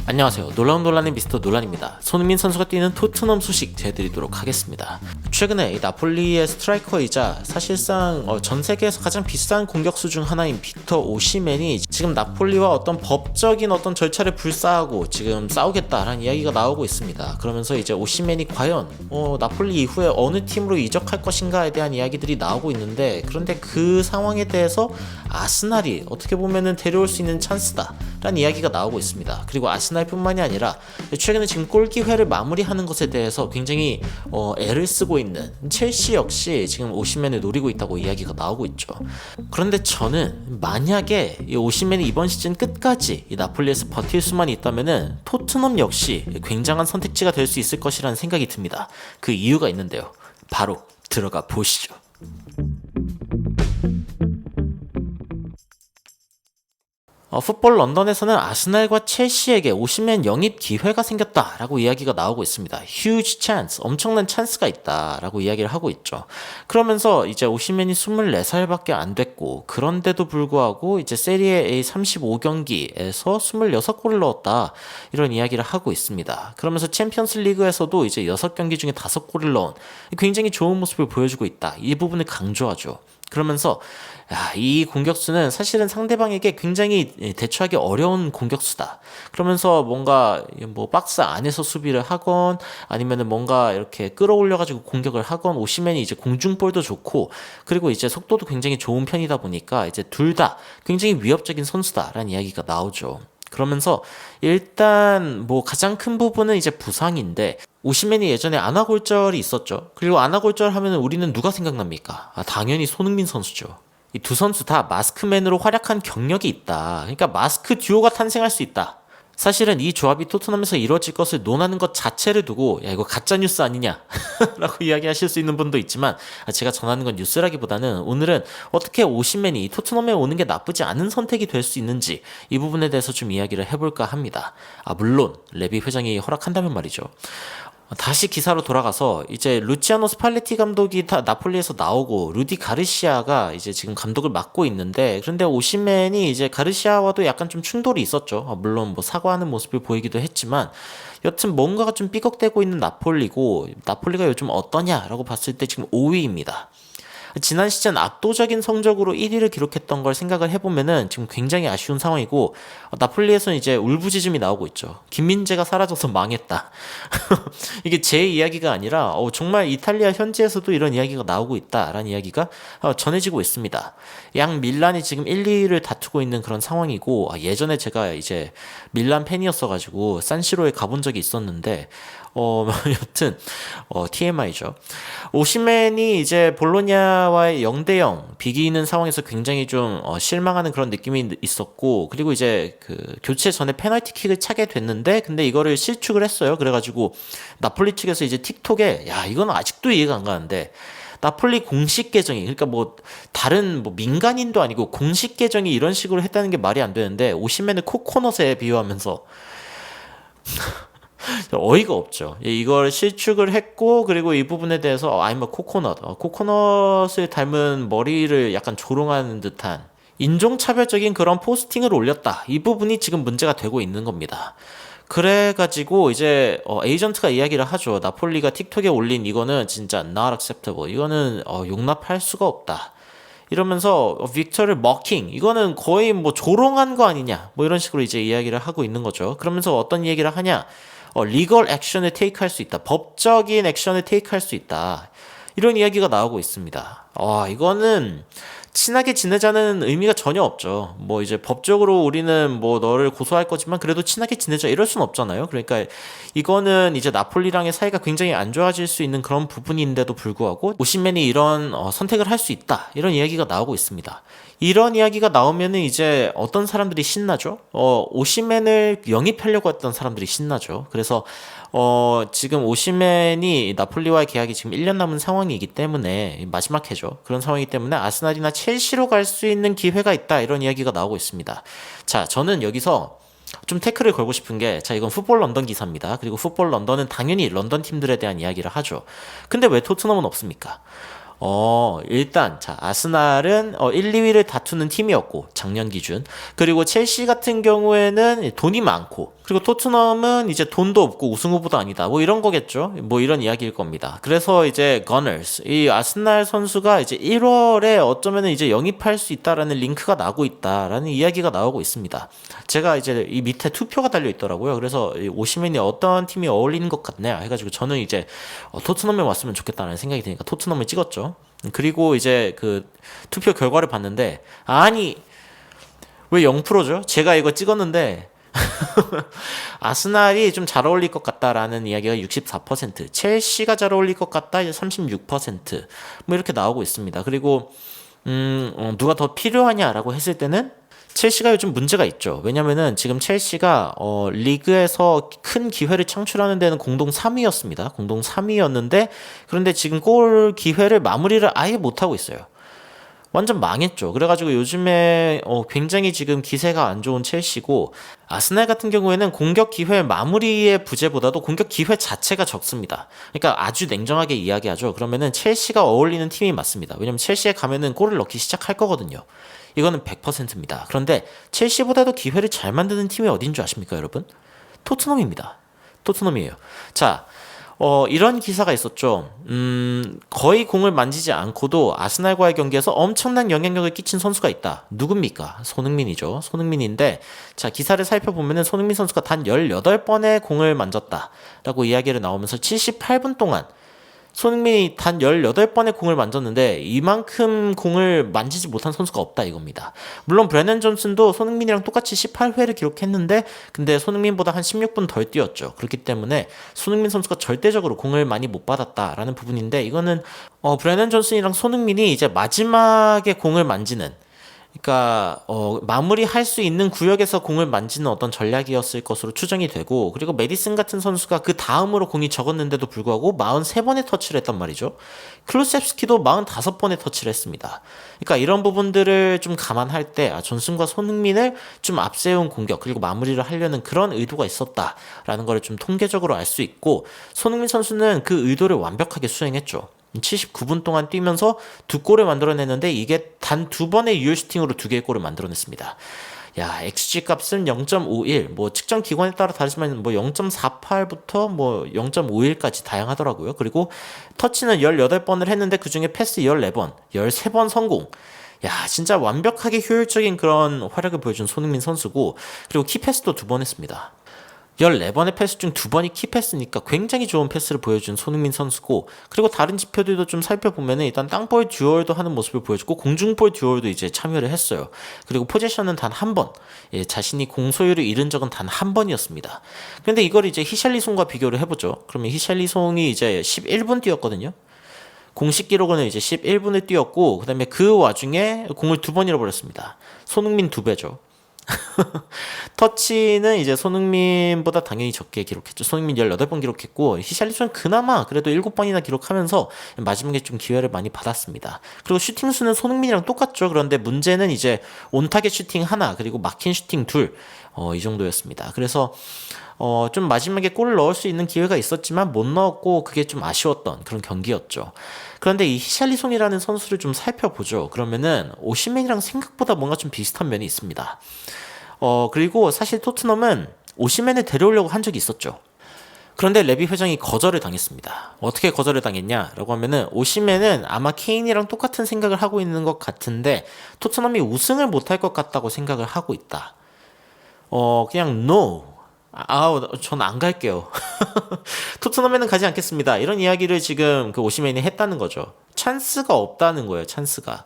안녕하세요. 놀라운 논란의 미스터 논란입니다. 손흥민 선수가 뛰는 토트넘 소식 전해드리도록 하겠습니다. 최근에 나폴리의 스트라이커이자 사실상 전 세계에서 가장 비싼 공격수 중 하나인 빅터 오시멘이 지금 나폴리와 어떤 법적인 어떤 절차를 불사하고 지금 싸우겠다라는 이야기가 나오고 있습니다. 그러면서 이제 오시멘이 과연 나폴리 이후에 어느 팀으로 이적할 것인가에 대한 이야기들이 나오고 있는데, 그런데 그 상황에 대해서 아스날이 어떻게 보면은 데려올 수 있는 찬스다 라는 이야기가 나오고 있습니다. 그리고 아스날뿐만이 아니라 최근에 지금 골 기회를 마무리하는 것에 대해서 굉장히 애를 쓰고 있는 첼시 역시 지금 오시멘을 노리고 있다고 이야기가 나오고 있죠. 그런데 저는 만약에 이 오시멘이 이번 시즌 끝까지 이 나폴리에서 버틸 수만 있다면은 토트넘 역시 굉장한 선택지가 될 수 있을 것이라는 생각이 듭니다. 그 이유가 있는데요. 바로 들어가 보시죠. 풋볼 런던에서는 아스날과 첼시에게 오시멘 영입 기회가 생겼다라고 이야기가 나오고 있습니다. huge chance, 엄청난 찬스가 있다라고 이야기를 하고 있죠. 그러면서 이제 오시멘이 24살밖에 안 됐고, 그런데도 불구하고 이제 세리에 A 35경기에서 26골을 넣었다, 이런 이야기를 하고 있습니다. 그러면서 챔피언스 리그에서도 이제 6경기 중에 5골을 넣은 굉장히 좋은 모습을 보여주고 있다, 이 부분을 강조하죠. 그러면서 이 공격수는 사실은 상대방에게 굉장히 대처하기 어려운 공격수다. 그러면서 뭔가 박스 안에서 수비를 하건 아니면은 뭔가 이렇게 끌어올려가지고 공격을 하건, 오시멘이 이제 공중볼도 좋고 그리고 이제 속도도 굉장히 좋은 편이다 보니까 이제 둘 다 굉장히 위협적인 선수다라는 이야기가 나오죠. 그러면서 일단 가장 큰 부분은 이제 부상인데, 오시멘이 예전에 아나골절이 있었죠. 그리고 아나골절 하면 우리는 누가 생각납니까? 당연히 손흥민 선수죠. 이 두 선수 다 마스크맨으로 활약한 경력이 있다. 그러니까 마스크 듀오가 탄생할 수 있다. 사실은 이 조합이 토트넘에서 이루어질 것을 논하는 것 자체를 두고 야 이거 가짜뉴스 아니냐 라고 이야기하실 수 있는 분도 있지만, 제가 전하는 건 뉴스라기보다는 오늘은 어떻게 오시멘이 토트넘에 오는 게 나쁘지 않은 선택이 될 수 있는지, 이 부분에 대해서 좀 이야기를 해볼까 합니다. 물론 레비 회장이 허락한다면 말이죠. 다시 기사로 돌아가서 이제 루치아노 스팔레티 감독이 다 나폴리에서 나오고 루디 가르시아가 이제 지금 감독을 맡고 있는데, 그런데 오시멘이 이제 가르시아와도 약간 좀 충돌이 있었죠. 물론 사과하는 모습을 보이기도 했지만, 여튼 뭔가가 좀 삐걱대고 있는 나폴리고, 나폴리가 요즘 어떠냐라고 봤을 때 지금 5위입니다. 지난 시즌 압도적인 성적으로 1위를 기록했던 걸 생각을 해보면은 지금 굉장히 아쉬운 상황이고, 나폴리에서는 이제 울부짖음이 나오고 있죠. 김민재가 사라져서 망했다. 이게 제 이야기가 아니라 정말 이탈리아 현지에서도 이런 이야기가 나오고 있다라는 이야기가 전해지고 있습니다. 양 밀란이 지금 1, 2위를 다투고 있는 그런 상황이고, 예전에 제가 이제 밀란 팬이었어가지고 산시로에 가본 적이 있었는데, 여튼 TMI죠. 오시멘이 이제 볼로냐와의 0대0 비기는 상황에서 굉장히 좀 실망하는 그런 느낌이 있었고, 그리고 이제 그 교체 전에 페널티킥을 차게 됐는데, 근데 이거를 실축을 했어요. 그래가지고 나폴리 측에서 이제 틱톡에 이건 아직도 이해가 안 가는데, 나폴리 공식 계정이, 그러니까 다른 민간인도 아니고 공식 계정이 이런 식으로 했다는 게 말이 안 되는데, 오시멘을 코코넛에 비유하면서 어이가 없죠. 이걸 실축을 했고, 그리고 이 부분에 대해서 코코넛을 닮은 머리를 약간 조롱하는 듯한 인종차별적인 그런 포스팅을 올렸다. 이 부분이 지금 문제가 되고 있는 겁니다. 그래가지고 이제 에이전트가 이야기를 하죠. 나폴리가 틱톡에 올린 이거는 진짜 not acceptable, 이거는 용납할 수가 없다, 이러면서 빅터를 머킹, 이거는 거의 조롱한 거 아니냐, 이런 식으로 이제 이야기를 하고 있는 거죠. 그러면서 어떤 얘기를 하냐, 리걸 액션을 테이크할 수 있다, 법적인 액션을 테이크할 수 있다, 이런 이야기가 나오고 있습니다. 이거는 친하게 지내자는 의미가 전혀 없죠. 이제 법적으로 우리는 너를 고소할 거지만 그래도 친하게 지내자, 이럴 순 없잖아요. 그러니까 이거는 이제 나폴리랑의 사이가 굉장히 안 좋아질 수 있는 그런 부분인데도 불구하고 오시멘이 이런 선택을 할 수 있다, 이런 이야기가 나오고 있습니다. 이런 이야기가 나오면은 이제 어떤 사람들이 신나죠? 오시멘을 영입하려고 했던 사람들이 신나죠. 그래서 지금 오시멘이 나폴리와의 계약이 지금 1년 남은 상황이기 때문에, 마지막 해죠. 그런 상황이기 때문에 아스날이나 첼시로 갈 수 있는 기회가 있다, 이런 이야기가 나오고 있습니다. 자, 저는 여기서 좀 태클을 걸고 싶은 게, 이건 풋볼 런던 기사입니다. 그리고 풋볼 런던은 당연히 런던 팀들에 대한 이야기를 하죠. 근데 왜 토트넘은 없습니까? 일단 아스날은 1, 2위를 다투는 팀이었고 작년 기준, 그리고 첼시 같은 경우에는 돈이 많고 그리고 토트넘은 이제 돈도 없고 우승 후보도 아니다. 뭐 이런 거겠죠. 뭐 이런 이야기일 겁니다. 그래서 이제 거너스, 이 아스날 선수가 이제 1월에 어쩌면은 이제 영입할 수 있다라는 링크가 나고 있다라는 이야기가 나오고 있습니다. 제가 이제 이 밑에 투표가 달려 있더라고요. 그래서 오시멘이 어떤 팀이 어울리는 것 같냐 해가지고 저는 이제 토트넘에 왔으면 좋겠다는 생각이 드니까 토트넘을 찍었죠. 그리고 이제 그 투표 결과를 봤는데 아니 왜 0%죠? 제가 이거 찍었는데 아스날이 좀 잘 어울릴 것 같다라는 이야기가 64%, 첼시가 잘 어울릴 것 같다 36%, 뭐 이렇게 나오고 있습니다. 그리고 누가 더 필요하냐라고 했을 때는 첼시가 요즘 문제가 있죠. 왜냐면은 지금 첼시가 리그에서 큰 기회를 창출하는 데는 공동 3위였습니다. 공동 3위였는데 그런데 지금 골 기회를 마무리를 아예 못하고 있어요. 완전 망했죠. 그래가지고 요즘에 굉장히 지금 기세가 안 좋은 첼시고 아스날 같은 경우에는 공격 기회 마무리의 부재보다도 공격 기회 자체가 적습니다. 그러니까 아주 냉정하게 이야기하죠. 그러면은 첼시가 어울리는 팀이 맞습니다. 왜냐면 첼시에 가면은 골을 넣기 시작할 거거든요. 이거는 100%입니다. 그런데 첼시보다도 기회를 잘 만드는 팀이 어딘 줄 아십니까, 여러분? 토트넘입니다. 토트넘이에요. 자, 이런 기사가 있었죠. 거의 공을 만지지 않고도 아스날과의 경기에서 엄청난 영향력을 끼친 선수가 있다. 누굽니까? 손흥민이죠. 손흥민인데, 자, 기사를 살펴보면은 손흥민 선수가 단 18번의 공을 만졌다라고 이야기를 나오면서 78분 동안 손흥민이 단 18번의 공을 만졌는데 이만큼 공을 만지지 못한 선수가 없다 이겁니다. 물론 브래넌 존슨도 손흥민이랑 똑같이 18회를 기록했는데 근데 손흥민보다 한 16분 덜 뛰었죠. 그렇기 때문에 손흥민 선수가 절대적으로 공을 많이 못 받았다라는 부분인데 이거는 브래넌 존슨이랑 손흥민이 이제 마지막에 공을 만지는 그러니까 마무리할 수 있는 구역에서 공을 만지는 어떤 전략이었을 것으로 추정이 되고 그리고 메디슨 같은 선수가 그 다음으로 공이 적었는데도 불구하고 43번의 터치를 했단 말이죠. 클루셉스키도 45번의 터치를 했습니다. 그러니까 이런 부분들을 좀 감안할 때 존슨과 손흥민을 좀 앞세운 공격 그리고 마무리를 하려는 그런 의도가 있었다라는 걸 좀 통계적으로 알 수 있고 손흥민 선수는 그 의도를 완벽하게 수행했죠. 79분 동안 뛰면서 2골을 만들어냈는데 이게 단 2번의 유효 슈팅으로 2개의 골을 만들어냈습니다. 야, XG 값은 0.51, 뭐 측정 기관에 따라 다르지만 뭐 0.48부터 뭐 0.51까지 다양하더라고요. 그리고 터치는 18번을 했는데 그 중에 패스 14번, 13번 성공. 야, 진짜 완벽하게 효율적인 그런 활약을 보여준 손흥민 선수고 그리고 키패스도 2번 했습니다. 14번의 패스 중 2번이 키패스니까 굉장히 좋은 패스를 보여준 손흥민 선수고 그리고 다른 지표들도 좀 살펴보면 일단 땅볼 듀얼도 하는 모습을 보여주고 공중볼 듀얼도 이제 참여를 했어요. 그리고 포지션은 단 한 번, 자신이 공소유를 잃은 적은 단 한 번이었습니다. 근데 이걸 이제 히샬리송과 비교를 해보죠. 그러면 히샬리송이 이제 11분 뛰었거든요. 공식 기록은 이제 11분을 뛰었고 그 다음에 그 와중에 공을 2번 잃어버렸습니다. 손흥민 2배죠. 터치는 이제 손흥민보다 당연히 적게 기록했죠. 손흥민 18번 기록했고 히샬리송은 그나마 그래도 7번이나 기록하면서 마지막에 좀 기회를 많이 받았습니다. 그리고 슈팅 수는 손흥민이랑 똑같죠. 그런데 문제는 이제 온타겟 슈팅 하나 그리고 막힌 슈팅 둘 이 정도였습니다. 그래서 좀 마지막에 골을 넣을 수 있는 기회가 있었지만 못 넣었고 그게 좀 아쉬웠던 그런 경기였죠. 그런데 이 히샬리송이라는 선수를 좀 살펴보죠. 그러면은 오시멘이랑 생각보다 뭔가 좀 비슷한 면이 있습니다. 그리고 사실 토트넘은 오시멘을 데려오려고 한 적이 있었죠. 그런데 레비 회장이 거절을 당했습니다. 어떻게 거절을 당했냐라고 하면은 오시멘은 아마 케인이랑 똑같은 생각을 하고 있는 것 같은데 토트넘이 우승을 못할 것 같다고 생각을 하고 있다. 그냥 no. 전 안 갈게요. 토트넘에는 가지 않겠습니다. 이런 이야기를 지금 그 오시멘이 했다는 거죠. 찬스가 없다는 거예요. 찬스가.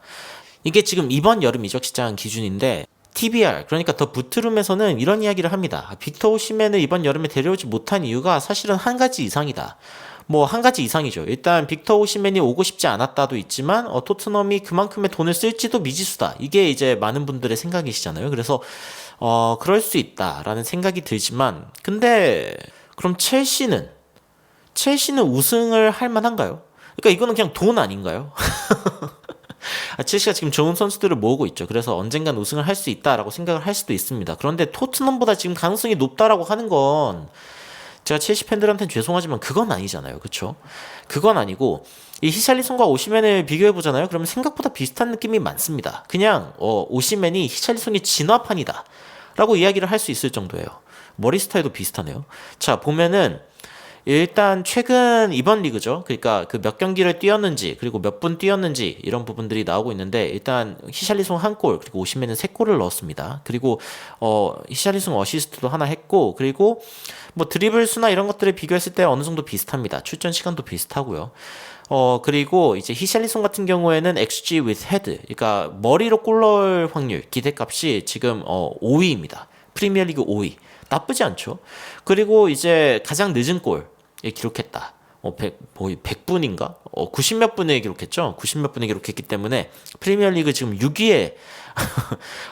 이게 지금 이번 여름 이적 시장 기준인데 TBR 그러니까 더 부트룸에서는 이런 이야기를 합니다. 빅터 오시멘을 이번 여름에 데려오지 못한 이유가 사실은 한 가지 이상이다. 뭐 한 가지 이상이죠. 일단 빅터 오시멘이 오고 싶지 않았다도 있지만 토트넘이 그만큼의 돈을 쓸지도 미지수다. 이게 이제 많은 분들의 생각이시잖아요. 그래서 그럴 수 있다라는 생각이 들지만 근데 그럼 첼시는 우승을 할 만한가요? 그러니까 이거는 그냥 돈 아닌가요? 첼시가 지금 좋은 선수들을 모으고 있죠. 그래서 언젠간 우승을 할 수 있다라고 생각을 할 수도 있습니다. 그런데 토트넘보다 지금 가능성이 높다라고 하는 건 제가 첼시 팬들한테는 죄송하지만 그건 아니잖아요. 그쵸? 그건 아니고 이 히샬리송과 오시멘을 비교해보잖아요. 그러면 생각보다 비슷한 느낌이 많습니다. 그냥 오시멘이 히샬리송의 진화판이다 라고 이야기를 할 수 있을 정도예요. 머리 스타일도 비슷하네요. 자, 보면은 일단 최근 이번 리그죠. 그러니까 그 몇 경기를 뛰었는지 그리고 몇 분 뛰었는지 이런 부분들이 나오고 있는데, 일단 히샬리송 한 골 그리고 오시멘은 세 골을 넣었습니다. 그리고 히샬리송 어시스트도 하나 했고, 그리고 뭐 드리블 수나 이런 것들을 비교했을 때 어느 정도 비슷합니다. 출전 시간도 비슷하고요. 그리고 이제 히샬리송 같은 경우에는 XG with head, 그러니까 머리로 골 넣을 확률 기대값이 지금 5위입니다. 프리미어리그 5위. 나쁘지 않죠. 그리고 이제 가장 늦은 골 기록했다. 100분인가? 90몇 분에 기록했죠. 90몇 분에 기록했기 때문에 프리미어리그 지금 6위에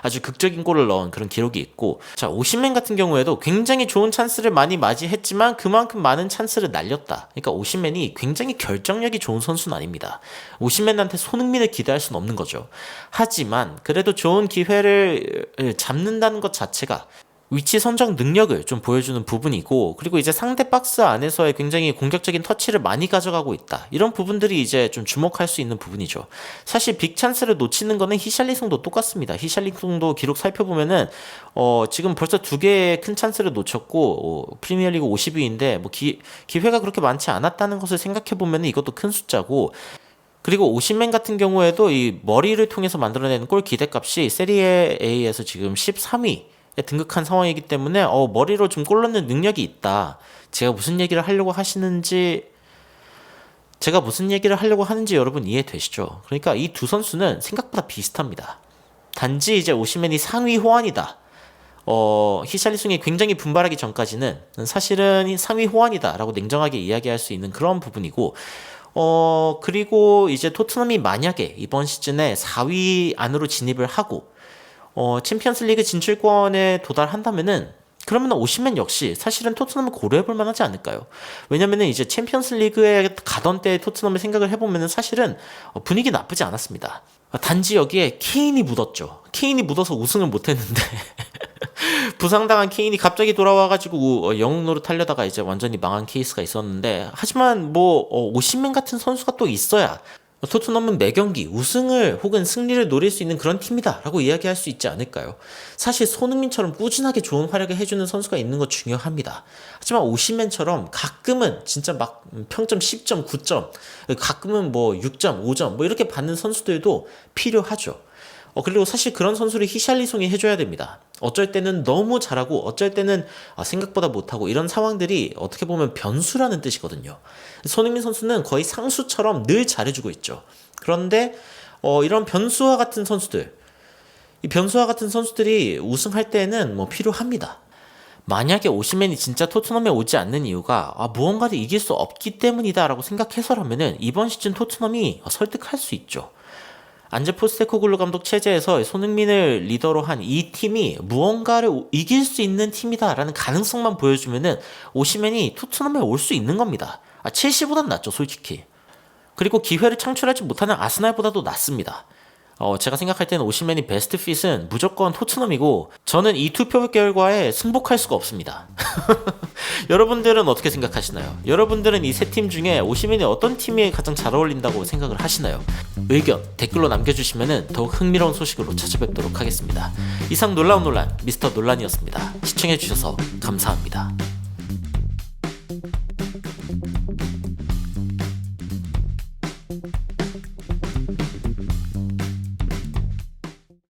아주 극적인 골을 넣은 그런 기록이 있고, 자, 오시멘 같은 경우에도 굉장히 좋은 찬스를 많이 맞이했지만 그만큼 많은 찬스를 날렸다. 그러니까 오시멘이 굉장히 결정력이 좋은 선수는 아닙니다. 오시멘한테 손흥민을 기대할 수는 없는 거죠. 하지만 그래도 좋은 기회를 잡는다는 것 자체가 위치 선정 능력을 좀 보여주는 부분이고, 그리고 이제 상대 박스 안에서의 굉장히 공격적인 터치를 많이 가져가고 있다. 이런 부분들이 이제 좀 주목할 수 있는 부분이죠. 사실 빅 찬스를 놓치는 거는 히샬리송도 똑같습니다. 히샬리송도 기록 살펴보면은 지금 벌써 2개의 큰 찬스를 놓쳤고 프리미어리그 50위인데 뭐 기회가 그렇게 많지 않았다는 것을 생각해 보면은 이것도 큰 숫자고, 그리고 오시멘 같은 경우에도 이 머리를 통해서 만들어내는 골 기대값이 세리에 A에서 지금 13위 등극한 상황이기 때문에 머리로 좀 골 넣는 능력이 있다. 제가 무슨 얘기를 하려고 하는지 여러분 이해되시죠? 그러니까 이 두 선수는 생각보다 비슷합니다. 단지 이제 오시멘이 상위 호환이다. 히샬리송이 굉장히 분발하기 전까지는 사실은 상위 호환이다라고 냉정하게 이야기할 수 있는 그런 부분이고, 그리고 이제 토트넘이 만약에 이번 시즌에 4위 안으로 진입을 하고 챔피언스 리그 진출권에 도달한다면은, 그러면 오시멘 역시 사실은 토트넘을 고려해볼 만하지 않을까요? 왜냐면은 이제 챔피언스 리그에 가던 때 토트넘을 생각을 해보면은 사실은 분위기 나쁘지 않았습니다. 단지 여기에 케인이 묻었죠. 케인이 묻어서 우승을 못했는데 부상당한 케인이 갑자기 돌아와가지고 영웅 노릇하려다가 이제 완전히 망한 케이스가 있었는데, 하지만 뭐 오시멘 같은 선수가 또 있어야 토트넘은 매경기 우승을 혹은 승리를 노릴 수 있는 그런 팀이다 라고 이야기할 수 있지 않을까요? 사실 손흥민처럼 꾸준하게 좋은 활약을 해주는 선수가 있는 거 중요합니다. 하지만 오시멘처럼 가끔은 진짜 막 평점 10점, 9점, 가끔은 뭐 6점, 5점 뭐 이렇게 받는 선수들도 필요하죠. 그리고 사실 그런 선수를 히샬리송이 해줘야 됩니다. 어쩔 때는 너무 잘하고 어쩔 때는 생각보다 못하고, 이런 상황들이 어떻게 보면 변수라는 뜻이거든요. 손흥민 선수는 거의 상수처럼 늘 잘해주고 있죠. 그런데 이런 변수와 같은 선수들, 이 변수와 같은 선수들이 우승할 때는 뭐 필요합니다. 만약에 오시멘이 진짜 토트넘에 오지 않는 이유가 무언가를 이길 수 없기 때문이다 라고 생각해서라면은 이번 시즌 토트넘이 설득할 수 있죠. 안제 포스테코글루 감독 체제에서 손흥민을 리더로 한 이 팀이 무언가를 이길 수 있는 팀이다라는 가능성만 보여주면은 오시멘이 토트넘에 올 수 있는 겁니다. 첼시보단 낫죠, 솔직히. 그리고 기회를 창출하지 못하는 아스날보다도 낫습니다. 제가 생각할 때는 오시멘이 베스트 핏은 무조건 토트넘이고, 저는 이 투표 결과에 승복할 수가 없습니다. 여러분들은 어떻게 생각하시나요? 여러분들은 이 세 팀 중에 오시멘이 어떤 팀이 가장 잘 어울린다고 생각을 하시나요? 의견 댓글로 남겨주시면 더욱 흥미로운 소식으로 찾아뵙도록 하겠습니다. 이상 놀라운 논란 미스터 논란이었습니다. 시청해주셔서 감사합니다.